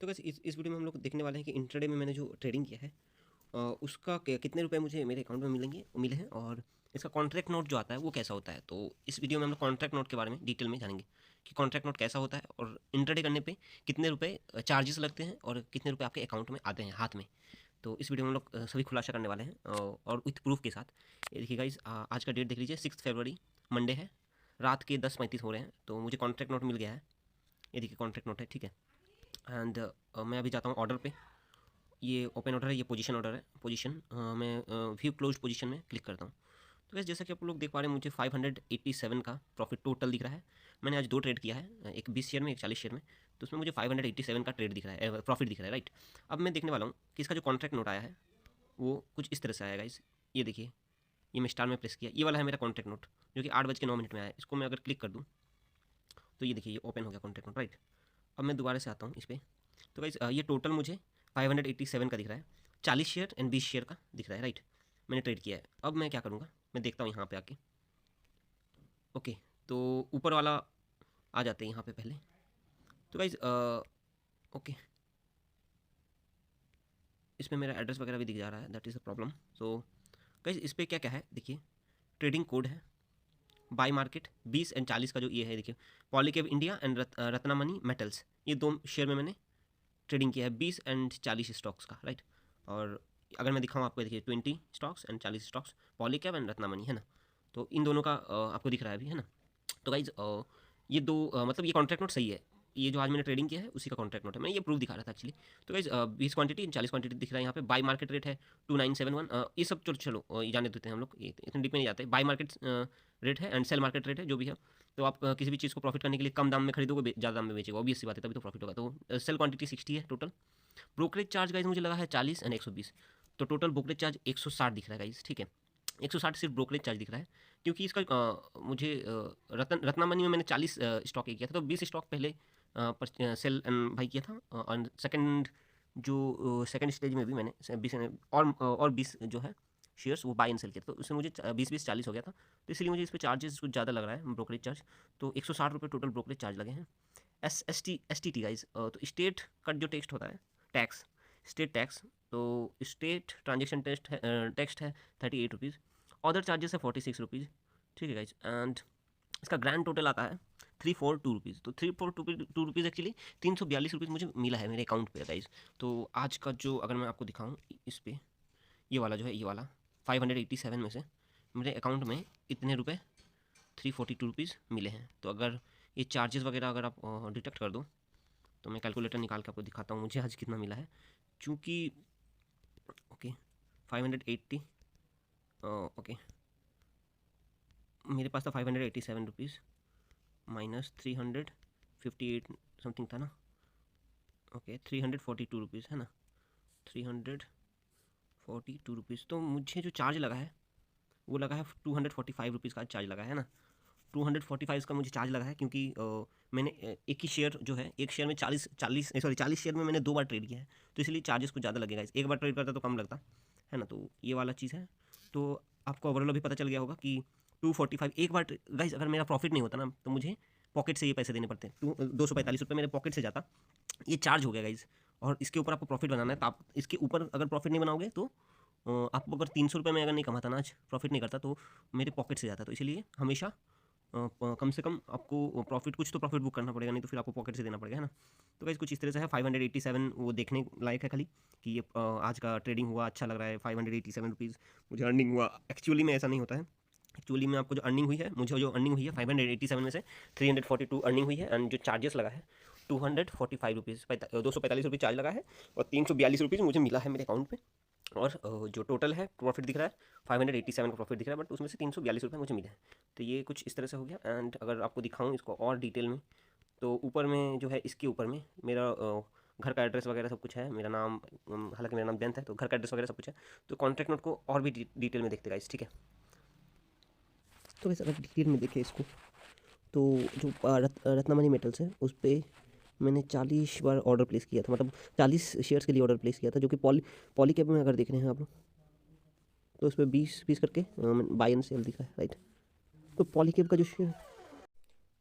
तो बस इस वीडियो में हम लोग देखने वाले हैं कि इंट्राडे में मैंने जो ट्रेडिंग किया है उसका कितने रुपए मुझे मेरे अकाउंट में मिले हैं, और इसका कॉन्ट्रैक्ट नोट जो आता है वो कैसा होता है। तो इस वीडियो में हम लोग कॉन्ट्रैक्ट नोट के बारे में डिटेल में जानेंगे कि कॉन्ट्रैक्ट नोट कैसा होता है और इंट्राडे करने पे कितने रुपए चार्जेस लगते हैं और कितने रुपए आपके अकाउंट में आते हैं हाथ में। तो इस वीडियो में हम लोग सभी खुलासा करने वाले हैं और विथ प्रूफ के साथ। ये देखिए गाइस, आज का डेट देख लीजिए, 6 फरवरी, मंडे है, रात के 10:35 हो रहे हैं। तो मुझे कॉन्ट्रैक्ट नोट मिल गया है। ये देखिए कॉन्ट्रैक्ट नोट है, ठीक है। एंड मैं अभी जाता हूँ ऑर्डर पे। ये ओपन ऑर्डर है, ये पोजीशन ऑर्डर है। पोजीशन मैं व्यू क्लोज पोजीशन में क्लिक करता हूँ। तो वैसे जैसा कि आप लोग देख पा रहे हैं, मुझे 587 का प्रॉफिट टोटल दिख रहा है। मैंने आज 2 ट्रेड किया है, एक 20 शेयर में, एक 40 शेयर में। तो उसमें मुझे 587 का ट्रेड दिख रहा है, प्रॉफिट दिख रहा है, राइट। अब मैं देखने वाला हूँ कि इसका जो कॉन्ट्रैक्ट नोट आया है वो कुछ इस तरह से आएगा। इस ये देखिए, ये मैं स्टार में प्रेस किया, ये वाला है मेरा कॉन्ट्रैक्ट नोट, जो कि 8:09 में आया है। इसको मैं अगर क्लिक कर दूँ तो ये देखिए, ये ओपन हो गया कॉन्ट्रैक्ट नोट, राइट। अब मैं दोबारा से आता हूँ इस पर। तो गाइस ये टोटल मुझे 587 का दिख रहा है, 40 शेयर एंड 20 शेयर का दिख रहा है, राइट। मैंने ट्रेड किया है। अब मैं क्या करूँगा, मैं देखता हूँ यहाँ पे आके। ओके, तो ऊपर वाला आ जाते हैं यहाँ पे पहले। तो गाइज ओके, इसमें मेरा एड्रेस वगैरह भी दिख जा रहा है, that is a problem. So guys इस पर क्या क्या है देखिए, ट्रेडिंग कोड है, बाई मार्केट 20 एंड 40 का जो ये है देखिए, पॉलीकेब इंडिया एंड रत्नामणि मेटल्स, ये 2 शेयर में मैंने ट्रेडिंग किया है, 20 एंड 40 स्टॉक्स का, राइट। और अगर मैं दिखाऊँ आपको, देखिए 20 stocks and 40 stocks, Polycab and Ratnamani, है ना। तो इन दोनों का आपको दिख रहा है अभी, है ना। तो गाइज ये दो मतलब ये कॉन्ट्रैक्ट नोट सही है। ये जो आज मैंने ट्रेडिंग किया है उसी का कॉन्ट्रैक्ट नोट है, मैं ये प्रूफ दिखा रहा था एक्चुअली। तो गाइज 20 क्वांटिटी 40 क्वांटिटी दिख रहा है यहाँ पे। बाई मार्केट रेट है 2971। ये सब चलो चलो ये जाने देते हैं हम लोग, ये इतने डीप में नहीं जाते। बाई मार्केट रेट है एंड सेल मार्केट रेट है, जो भी है। तो आप किसी भी चीज़ को प्रॉफिट करने के लिए कम दाम में खरीदोगे, ज़्यादा दाम में बेचेगा, ऑब्वियस सी बात है, तभी तो प्रॉफिट होगा। तो सेल क्वांटिटी 60 है टोटल। ब्रोकरेज चार्ज गाइज मुझे लगा है 40 एंड 120। तो टोटल ब्रोकरेज चार्ज 160 दिख रहा है गाइज, ठीक है। 160 सिर्फ ब्रोकरेज चार्ज दिख रहा है, क्योंकि इसका मुझे रत्नामनी में मैंने 40 स्टॉक किया था, तो 20 स्टॉक पहले सेल भाई किया था। और सेकंड जो सेकंड स्टेज में भी मैंने 20 और 20 जो है शेयर्स वो बाय एंड सेल किया था। तो उससे मुझे 20-20-40 हो गया था। तो इसलिए मुझे इस पर चार्जेस कुछ ज़्यादा लग रहा है, ब्रोकरेज चार्ज। तो 160 रुपये टोटल ब्रोकरेज चार्ज लगे हैं। एस टी गाइज, तो स्टेट का जो टेक्स्ट होता है, टैक्स, स्टेट टैक्स, तो स्टेट ट्रांजेक्शन टैक्स है 38 रुपीज़। अदर चार्जेस है 46 रुपीज़, ठीक है गाइज। एंड इसका ग्रैंड टोटल आता है 342 रुपीज़। तो 342 रुपीज़ एक्चुअली 342 रुपीज़ मुझे मिला है मेरे अकाउंट पे गाइज। तो आज का जो, अगर मैं आपको दिखाऊँ इस पर, ये वाला जो है, ये वाला 587 में से मेरे अकाउंट में इतने रुपए 342 रुपीज़ मिले हैं। तो अगर ये चार्जेस वगैरह अगर आप डिटेक्ट कर दो, तो मैं कैलकुलेटर निकाल के आपको दिखाता हूँ मुझे आज कितना मिला है। चूँकि ओके 580, ओके मेरे पास था 587 रुपीज़ माइनस 358 समथिंग था ना। ओके 342 रुपीज़ है ना, 342 रुपीज़। तो मुझे जो चार्ज लगा है वो लगा है 245 रुपीज़ का चार्ज लगा है ना। 245 का मुझे चार्ज लगा है, क्योंकि मैंने एक ही शेयर जो है, एक शेयर में 40 शेयर में मैंने 2 बार ट्रेड किया है। तो इसलिए चार्जेस कुछ ज़्यादा लगेगा। एक बार ट्रेड करता तो कम लगता, है ना। तो ये वाला चीज़ है। तो आपको ओवरऑल अभी पता चल गया होगा कि 245 एक बार गाइज, अगर मेरा प्रॉफिट नहीं होता ना तो मुझे पॉकेट से ये पैसे देने पड़ते हैं। 245 रुपये मेरे पॉकेट से जाता, ये चार्ज हो गया गाइज। और इसके ऊपर आपको प्रॉफिट बनाना है, तो आप इसके ऊपर अगर प्रॉफिट नहीं बनाओगे तो आपको अगर 300 रुपये में अगर नहीं कमाता ना, आज प्रॉफिट नहीं करता, तो मेरे पॉकेट से जाता। तो इसलिए हमेशा कम से कम आपको प्रॉफिट, कुछ तो प्रॉफिट बुक करना पड़ेगा, नहीं तो फिर आपको पॉकेट से देना पड़ेगा, है ना। तो गाइस कुछ इस तरह से है। 587 वो देखने लायक है खाली, कि ये आज का ट्रेडिंग हुआ, अच्छा लग रहा है। 587 रुपीज़ मुझे अर्निंग हुआ। एक्चुअली में ऐसा नहीं होता है। एक्चुअली में आपको जो अर्निंग हुई है, मुझे जो अर्निंग हुई है 587 में से 342 अर्निंग हुई है। एंड जो चार्जेस लगा है 245 रुपीज़, 245 रुपये चार्ज लगा है, और 342 रुपीज़ मुझे मिला है मेरे अकाउंट पे। और जो टोटल है प्रॉफिट दिख रहा है 587 का प्रॉफिट दिख रहा है, बट उसमें से 342 रुपये मुझे मिले हैं। तो ये कुछ इस तरह से हो गया। एंड अगर आपको दिखाऊं इसको और डिटेल में, तो ऊपर में जो है, इसके ऊपर में मेरा घर का एड्रेस वगैरह सब कुछ है, मेरा नाम, हालांकि मेरा नाम जयंत है, तो घर का एड्रेस वगैरह सब कुछ है। तो कॉन्ट्रैक्ट नोट को और भी डिटेल में देखते गाइस, ठीक है। तो वैसे अगर डिटेल में देखें इसको, तो जो रत्नामणि मेटल्स है उस पर मैंने 40 बार ऑर्डर प्लेस किया था, मतलब 40 शेयर्स के लिए ऑर्डर प्लेस किया था, जो कि पॉलीकैब में अगर देख रहे हैं आप लोग, तो उसमें 20 करके बाय एंड सेल दिखा है, राइट। तो पॉलीकैब का जो शेयर,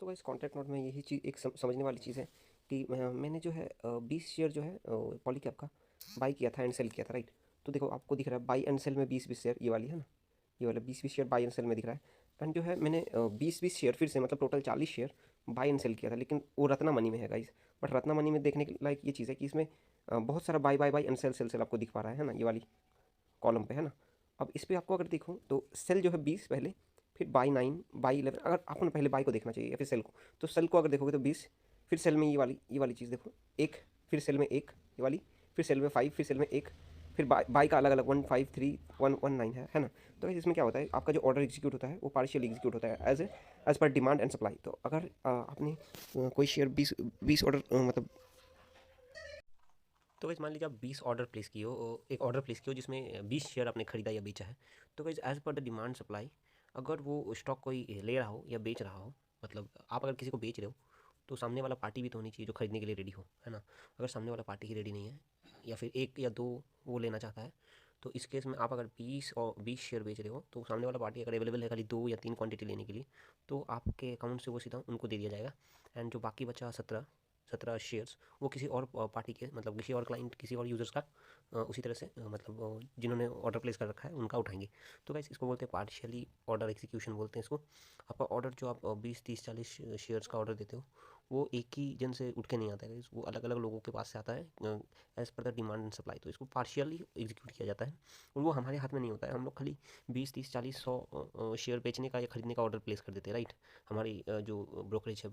तो इस कॉन्ट्रैक्ट नोट में यही चीज़ एक समझने वाली चीज़ है कि मैंने जो है 20 शेयर जो है पॉलीकैब का बाई किया था एंड सेल किया था, राइट। तो देखो आपको दिख रहा है बाई एंड सेल में 20-20 शेयर, ये वाली है ना, ये वाला 20-20 शेयर बाई एंड सेल में दिख रहा है। एंड जो है मैंने 20-20 शेयर फिर से, मतलब total 40 share buy and sell किया था, लेकिन वो रत्ना मनी में है गाइस। बट रत्ना मनी में देखने के लायक ये चीज़ है कि इसमें बहुत सारा buy buy buy and sell sell sell आपको दिख पा रहा है ना, ये वाली कॉलम पे है ना। अब इस पे आपको अगर देखो तो सेल जो है 20 पहले, फिर बाई 9, बाई 11, अगर आपको ना पहले बाई को देखना चाहिए या फिर सेल को। तो सेल को अगर देखोगे तो 20, फिर सेल में ये वाली चीज़ देखो एक, फिर सेल में एक ये वाली, फिर सेल में 5, फिर सेल में एक, फिर बाई बाई का अलग अलग 1 5 3 1 1 9 है ना। तो इसमें क्या होता है, आपका जो ऑर्डर एग्जीक्यूट होता है वो पार्शियल एग्जीक्यूट होता है as per demand and supply. तो अगर आपने कोई शेयर 20 ऑर्डर मतलब, तो वैसे मान लीजिए आप 20 ऑर्डर प्लेस किए हो, एक ऑर्डर प्लेस किए हो जिसमें 20 शेयर आपने खरीदा या बेचा है। तो वैसे as per the demand supply, अगर वो स्टॉक कोई ले रहा हो या बेच रहा हो, मतलब आप अगर किसी को बेच रहे हो तो सामने वाला पार्टी भी तो होनी चाहिए जो खरीदने के लिए रेडी हो, है ना। अगर सामने वाला पार्टी ही रेडी नहीं है या फिर एक या दो वो लेना चाहता है, तो इस केस में आप अगर 20 शेयर बेच रहे हो तो सामने वाला पार्टी अगर अवेलेबल है खाली 2 या 3 क्वांटिटी लेने के लिए, तो आपके अकाउंट से वो सीधा उनको दे दिया जाएगा। एंड जो बाकी बचा 17 शेयर्स, वो किसी और पार्टी के, मतलब किसी और क्लाइंट, किसी और यूज़र्स का उसी तरह से मतलब जिन्होंने ऑर्डर प्लेस कर रखा है उनका उठाएंगे। तो गाइस इसको बोलते हैं पार्शियली ऑर्डर एग्जीक्यूशन बोलते हैं इसको। आपका ऑर्डर जो आप 20 30 40 शेयर्स का ऑर्डर देते हो, वो एक ही जन से उठ के नहीं आता है, वो अलग अलग लोगों के पास से आता है as per the demand and supply. तो इसको पार्शियली एग्जीक्यूट किया जाता है और वो हमारे हाथ में नहीं होता है। हम लोग खाली 20 30 40 100 शेयर बेचने का या खरीदने का ऑर्डर प्लेस कर देते हैं, राइट। हमारी जो ब्रोकरेज है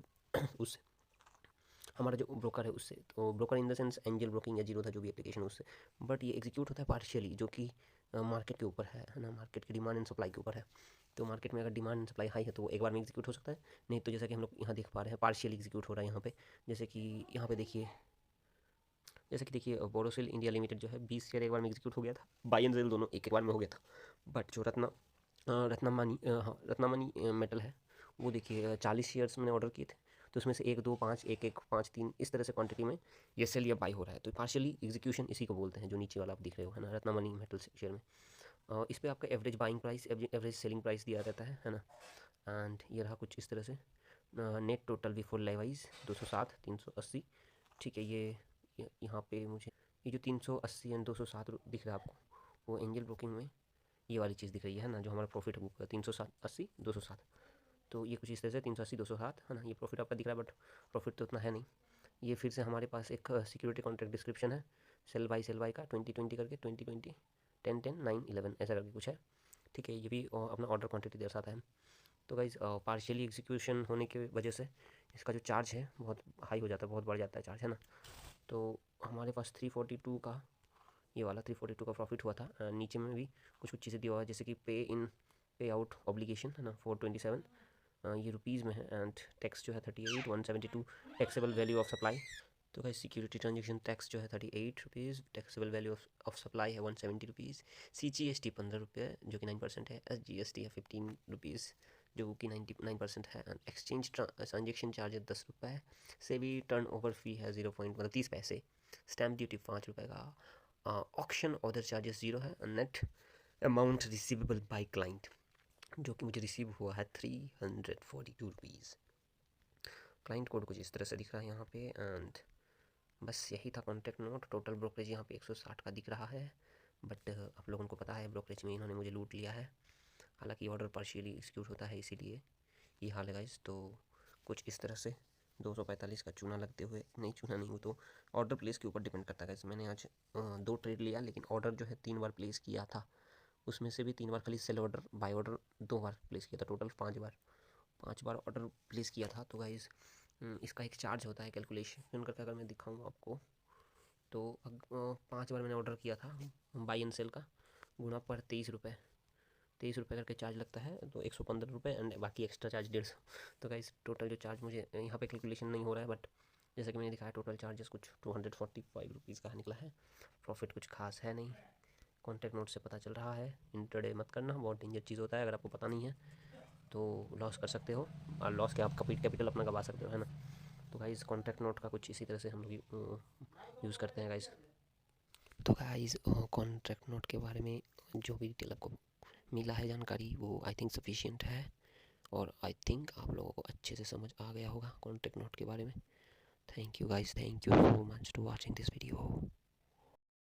उससे, हमारा जो ब्रोकर है उससे, तो broker in the sense angel broking या जीरो था जो भी एप्लीकेशन उससे। बट ये एग्जीक्यूट होता है पार्शियली, जो कि मार्केट के ऊपर है ना, मार्केट की डिमांड एंड सप्लाई के ऊपर है। तो मार्केट में अगर डिमांड एंड सप्लाई हाई है तो वो एक बार में एग्जीक्यूट हो सकता है, नहीं तो जैसा कि हम लोग यहाँ देख पा रहे हैं पार्शियल एग्जीक्यूट हो रहा है यहाँ पे। जैसे कि यहाँ पे देखिए, जैसे कि देखिए बोरोसिल इंडिया लिमिटेड जो है 20 शेयर एक बार में एग्जीक्यूट हो गया था, बाई एंड सेल दोनों एक एक बार में हो गया था। बट जो रत्नामनी मेटल है, वो देखिए 40 शेयर्स मैंने ऑर्डर किए थे, तो उसमें से 1 2 5 1 1 5 3 इस तरह से क्वांटिटी में ये सेल या बाई हो रहा है। तो पार्शियली एग्जीक्यूशन इसी को बोलते हैं, जो नीचे वाला आप दिख रहे हो, है ना, रत्नामनी मेटल शेयर में। इस पर आपका average buying price, average selling price दिया रहता है ना। एंड ये रहा कुछ इस तरह से। नेट टोटल बिफोर लेवाइज 207 380, ठीक है। यहाँ पे मुझे ये जो 380 एंड 207 दिख रहा है आपको, वो एंजल ब्रोकिंग में ये वाली चीज़ दिख रही है ना, जो हमारा प्रॉफिट है 380 207। तो ये कुछ इस तरह से 380 207 है ना, ये प्रॉफिट आपका दिख रहा है, बट प्रॉफिट तो उतना है नहीं। ये फिर से हमारे पास एक सिक्योरिटी कॉन्ट्रैक्ट डिस्क्रिप्शन है, सेल बाई का 2020 करके 2020 10 10 9 11 ऐसा करके कुछ है, ठीक है। ये भी अपना ऑर्डर क्वांटिटी दर्शाता है। तो गाइज पार्शियली एग्जीक्यूशन होने की वजह से इसका जो चार्ज है बहुत हाई हो जाता है, बहुत बढ़ जाता है चार्ज, है ना। तो हमारे पास 342 का, ये वाला 342 का प्रॉफिट हुआ था। नीचे में भी कुछ कुछ चीज़ें दिया हुआ है, जैसे कि पे आउट ऑब्लिगेशन है ना 427, ये रुपीज़ में है। एंड टैक्स जो है 38 172, टैक्सेबल वैल्यू ऑफ सप्लाई। तो गाइस सिक्योरिटी ट्रांजेक्शन टैक्स जो है 38 rupees, taxable value of supply है 170 रुपीज़, CGST 15 रुपये जो कि 9% है, SGST है 15 रुपीज़ जो कि 99% है। एंड एक्सचेंज ट्रांजेक्शन चार्ज है 10 रुपये, सेबी टर्न ओवर फी है 0 मतलब 30 पैसे, स्टैम्प ड्यूटी 5 रुपये का, ऑक्शन ऑर्डर चार्जेस 0 है। Net amount receivable by client जो कि मुझे रिसीव हुआ है 342 रुपीज़। क्लाइंट कोड कुछ इस तरह से दिख रहा है यहाँ पे। एंड बस यही था कॉन्टैक्ट नोट। टोटल ब्रोकरेज यहाँ पे 160 का दिख रहा है, बट आप लोगों को पता है ब्रोकरेज में इन्होंने मुझे लूट लिया है। हालांकि ऑर्डर पार्शियली एग्जीक्यूट होता है, इसीलिए ये हाल है गाइस। तो कुछ इस तरह से 245 का चूना लगते हुए, नहीं चूना नहीं, वो तो ऑर्डर प्लेस के ऊपर डिपेंड करता है गाइस। मैंने आज 2 ट्रेड लिया, लेकिन ऑर्डर जो है 3 बार प्लेस किया था, उसमें से भी 3 बार खाली cell order, by order 2 bar place किया था, टोटल 5 बार ऑर्डर प्लेस किया था। तो गाइस इसका एक चार्ज होता है कैलकुलेशन करके, अगर मैं दिखाऊँ आपको तो 5 बार मैंने ऑर्डर किया था बाई एंड सेल का, गुना पर 23 रुपये करके चार्ज लगता है, तो 115 रुपये एंड बाकी एक्स्ट्रा चार्ज 150। तो गाइस टोटल जो चार्ज मुझे यहाँ पे कैलकुलेशन नहीं हो रहा है, बट जैसा कि मैंने दिखाया टोटल चार्जेस कुछ 245 रुपीज़ का निकला है। प्रॉफिट कुछ खास है नहीं, कॉन्टैक्ट नोट से पता चल रहा है। इंटरडे मत करना, बहुत डेंजर चीज़ होता है, अगर आपको पता नहीं है तो लॉस कर सकते हो, और लॉस के आप कैपिटल अपना गवा सकते हो, है ना। तो गाइस कॉन्टैक्ट नोट का कुछ इसी तरह से हम लोग यूज़ करते हैं गाइस। तो गाइस कॉन्ट्रैक्ट नोट के बारे में जो भी डिटेल आपको मिला है जानकारी, वो आई थिंक सफिशिएंट है, और आई थिंक आप लोगों को अच्छे से समझ आ गया होगा कॉन्ट्रैक्ट नोट के बारे में। Thank you guys, thank you so much to watching this video.